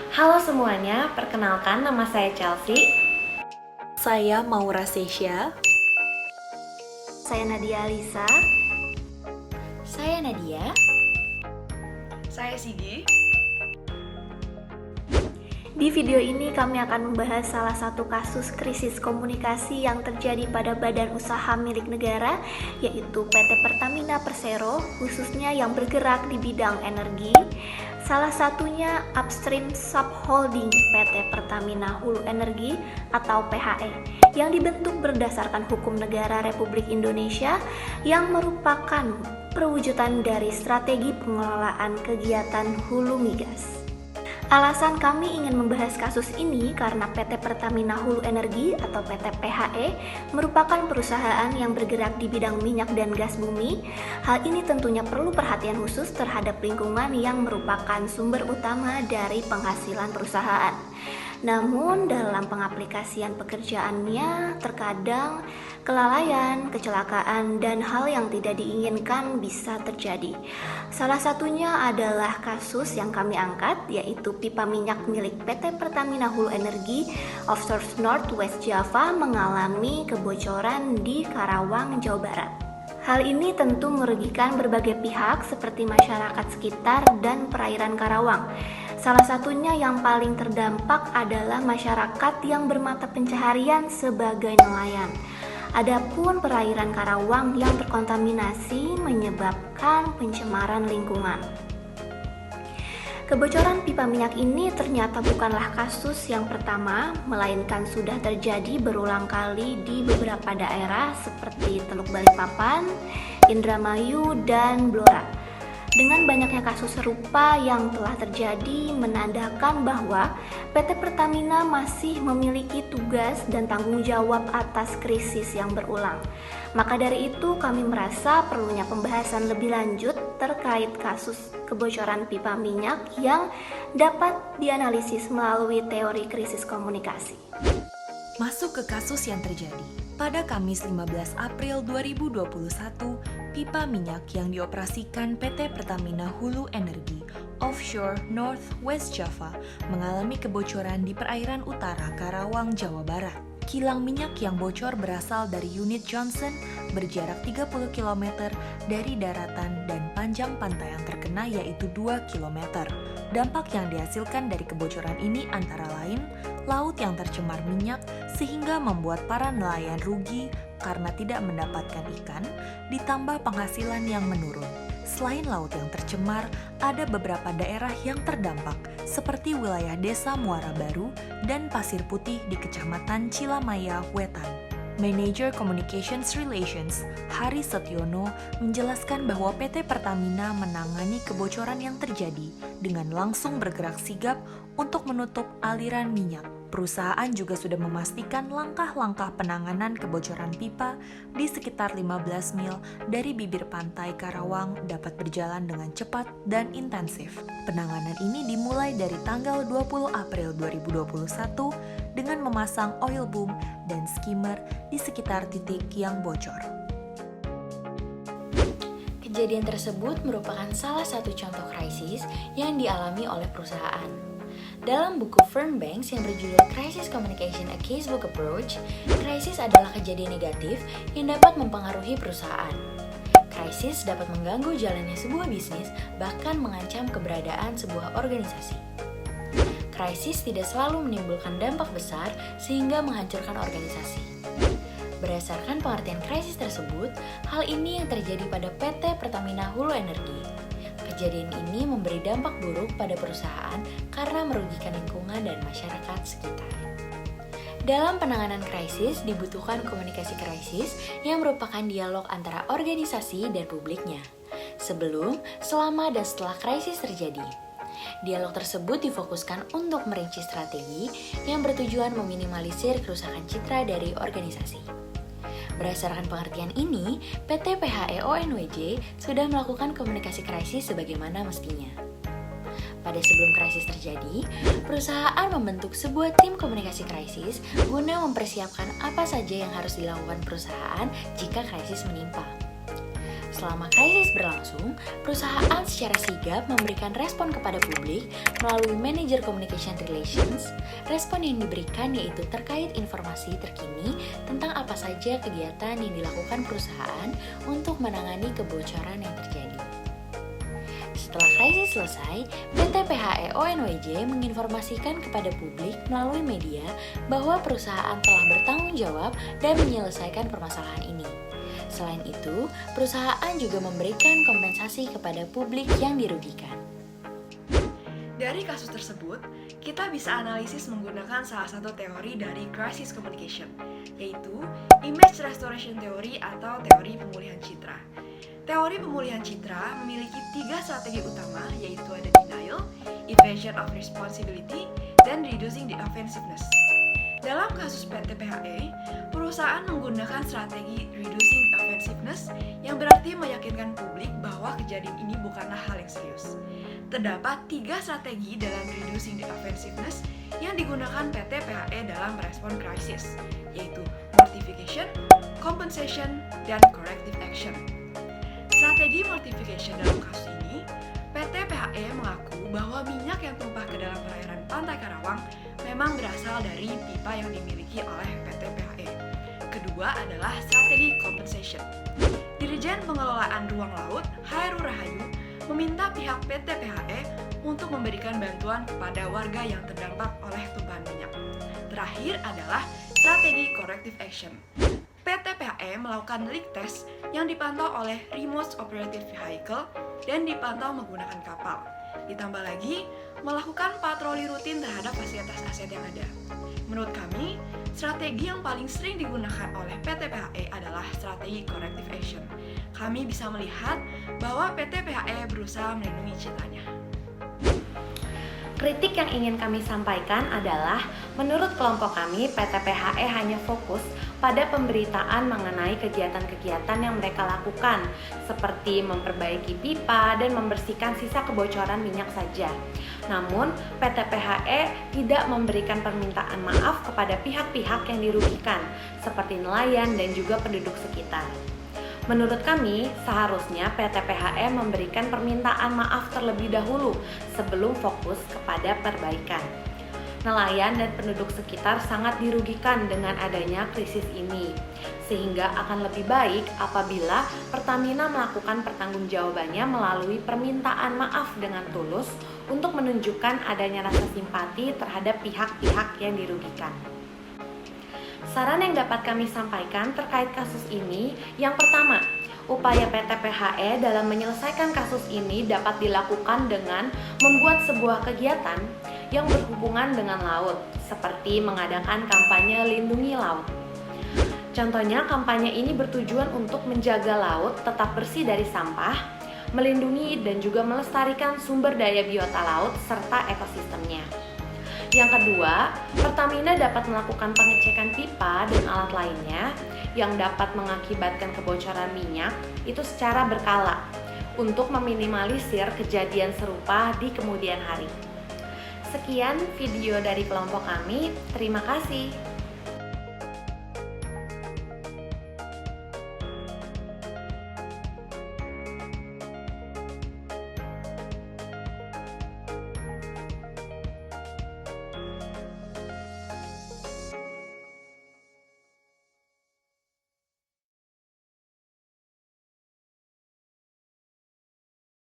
Halo semuanya, perkenalkan nama saya Chelsea. Saya Maura Sesha. Saya Nadia Alisa. Saya Nadia. Saya Sigi. Di video ini kami akan membahas salah satu kasus krisis komunikasi yang terjadi pada badan usaha milik negara, yaitu PT Pertamina Persero, khususnya yang bergerak di bidang energi. Salah satunya Upstream Subholding PT Pertamina Hulu Energi atau PHE, yang dibentuk berdasarkan hukum negara Republik Indonesia yang merupakan perwujudan dari strategi pengelolaan kegiatan hulu migas. Alasan kami ingin membahas kasus ini karena PT Pertamina Hulu Energi atau PT PHE merupakan perusahaan yang bergerak di bidang minyak dan gas bumi. Hal ini tentunya perlu perhatian khusus terhadap lingkungan yang merupakan sumber utama dari penghasilan perusahaan. Namun dalam pengaplikasian pekerjaannya terkadang kelalaian, kecelakaan, dan hal yang tidak diinginkan bisa terjadi. Salah satunya adalah kasus yang kami angkat, yaitu pipa minyak milik PT Pertamina Hulu Energi offshore North West Java mengalami kebocoran di Karawang, Jawa Barat. Hal ini tentu merugikan berbagai pihak seperti masyarakat sekitar dan perairan Karawang. Salah satunya yang paling terdampak adalah masyarakat yang bermata pencaharian sebagai nelayan. Adapun perairan Karawang yang terkontaminasi menyebabkan pencemaran lingkungan. Kebocoran pipa minyak ini ternyata bukanlah kasus yang pertama, melainkan sudah terjadi berulang kali di beberapa daerah seperti Teluk Balikpapan, Indramayu, dan Blora. Dengan banyaknya kasus serupa yang telah terjadi menandakan bahwa PT Pertamina masih memiliki tugas dan tanggung jawab atas krisis yang berulang. Maka dari itu kami merasa perlunya pembahasan lebih lanjut terkait kasus kebocoran pipa minyak yang dapat dianalisis melalui teori krisis komunikasi. Masuk ke kasus yang terjadi. Pada Kamis 15 April 2021, pipa minyak yang dioperasikan PT Pertamina Hulu Energi offshore North West Java mengalami kebocoran di perairan utara Karawang, Jawa Barat. Kilang minyak yang bocor berasal dari unit Johnson berjarak 30 km dari daratan dan panjang pantai yang terkena yaitu 2 km. Dampak yang dihasilkan dari kebocoran ini antara lain laut yang tercemar minyak sehingga membuat para nelayan rugi karena tidak mendapatkan ikan, ditambah penghasilan yang menurun. Selain laut yang tercemar, ada beberapa daerah yang terdampak, seperti wilayah Desa Muara Baru dan Pasir Putih di Kecamatan Cilamaya, Wetan. Manager Communications Relations, Hari Setiono, menjelaskan bahwa PT Pertamina menangani kebocoran yang terjadi dengan langsung bergerak sigap untuk menutup aliran minyak. Perusahaan juga sudah memastikan langkah-langkah penanganan kebocoran pipa di sekitar 15 mil dari bibir pantai Karawang dapat berjalan dengan cepat dan intensif. Penanganan ini dimulai dari tanggal 20 April 2021 dengan memasang oil boom dan skimmer di sekitar titik yang bocor. Kejadian tersebut merupakan salah satu contoh krisis yang dialami oleh perusahaan. Dalam buku Fernbanks yang berjudul Crisis Communication: A Casebook Approach, krisis adalah kejadian negatif yang dapat mempengaruhi perusahaan. Krisis dapat mengganggu jalannya sebuah bisnis, bahkan mengancam keberadaan sebuah organisasi. Krisis tidak selalu menimbulkan dampak besar sehingga menghancurkan organisasi. Berdasarkan pengertian krisis tersebut, hal ini yang terjadi pada PT Pertamina Hulu Energi. Kejadian ini memberi dampak buruk pada perusahaan karena merugikan lingkungan dan masyarakat sekitar. Dalam penanganan krisis dibutuhkan komunikasi krisis yang merupakan dialog antara organisasi dan publiknya, sebelum, selama, dan setelah krisis terjadi. Dialog tersebut difokuskan untuk merinci strategi yang bertujuan meminimalisir kerusakan citra dari organisasi. Berdasarkan pengertian ini, PT PHE ONWJ sudah melakukan komunikasi krisis sebagaimana mestinya. Pada sebelum krisis terjadi, perusahaan membentuk sebuah tim komunikasi krisis guna mempersiapkan apa saja yang harus dilakukan perusahaan jika krisis menimpa. Selama krisis berlangsung, perusahaan secara sigap memberikan respon kepada publik melalui Manager Communication Relations. Respon yang diberikan yaitu terkait informasi terkini tentang apa saja kegiatan yang dilakukan perusahaan untuk menangani kebocoran yang terjadi. Setelah krisis selesai, PT PHE ONWJ menginformasikan kepada publik melalui media bahwa perusahaan telah bertanggung jawab dan menyelesaikan permasalahan ini. Selain itu, perusahaan juga memberikan kompensasi kepada publik yang dirugikan. Dari kasus tersebut, kita bisa analisis menggunakan salah satu teori dari crisis communication, yaitu image restoration theory atau teori pemulihan citra. Teori pemulihan citra memiliki 3 strategi utama, yaitu ada denial, evasion of responsibility, dan reducing the offensiveness. Dalam kasus PT PHE, perusahaan menggunakan strategi reducing offensiveness yang berarti meyakinkan publik bahwa kejadian ini bukanlah hal yang serius. Terdapat 3 strategi dalam reducing the offensiveness yang digunakan PT PHE dalam merespon krisis, yaitu mortification, compensation, dan corrective action. Strategi mortification dalam kasus ini, PT PHE mengaku bahwa minyak yang tumpah ke dalam perairan Pantai Karawang memang berasal dari pipa yang dimiliki oleh PT PHE. Kedua adalah strategi compensation. Dirjen Pengelolaan Ruang Laut, Hairul Rahayu, meminta pihak PT PHE untuk memberikan bantuan kepada warga yang terdampak oleh tumpahan minyak. Terakhir adalah strategi corrective action. PT PHE melakukan leak test yang dipantau oleh Remote Operative Vehicle dan dipantau menggunakan kapal. Ditambah lagi, melakukan patroli rutin terhadap fasilitas aset yang ada. Menurut kami, strategi yang paling sering digunakan oleh PT PHE adalah strategi corrective action. Kami bisa melihat bahwa PT PHE berusaha melindungi citanya. Kritik yang ingin kami sampaikan adalah, menurut kelompok kami, PT PHE hanya fokus pada pemberitaan mengenai kegiatan-kegiatan yang mereka lakukan, seperti memperbaiki pipa dan membersihkan sisa kebocoran minyak saja. Namun, PT PHE tidak memberikan permintaan maaf kepada pihak-pihak yang dirugikan, seperti nelayan dan juga penduduk sekitar. Menurut kami, seharusnya PT PHE memberikan permintaan maaf terlebih dahulu sebelum fokus kepada perbaikan. Nelayan dan penduduk sekitar sangat dirugikan dengan adanya krisis ini, sehingga akan lebih baik apabila Pertamina melakukan pertanggungjawabannya melalui permintaan maaf dengan tulus untuk menunjukkan adanya rasa simpati terhadap pihak-pihak yang dirugikan. Saran yang dapat kami sampaikan terkait kasus ini, yang pertama, upaya PT PHE dalam menyelesaikan kasus ini dapat dilakukan dengan membuat sebuah kegiatan yang berhubungan dengan laut, seperti mengadakan kampanye lindungi laut. Contohnya, kampanye ini bertujuan untuk menjaga laut tetap bersih dari sampah, melindungi dan juga melestarikan sumber daya biota laut serta ekosistemnya. Yang kedua, Pertamina dapat melakukan pengecekan pipa dan alat lainnya yang dapat mengakibatkan kebocoran minyak itu secara berkala untuk meminimalisir kejadian serupa di kemudian hari. Sekian video dari kelompok kami, terima kasih.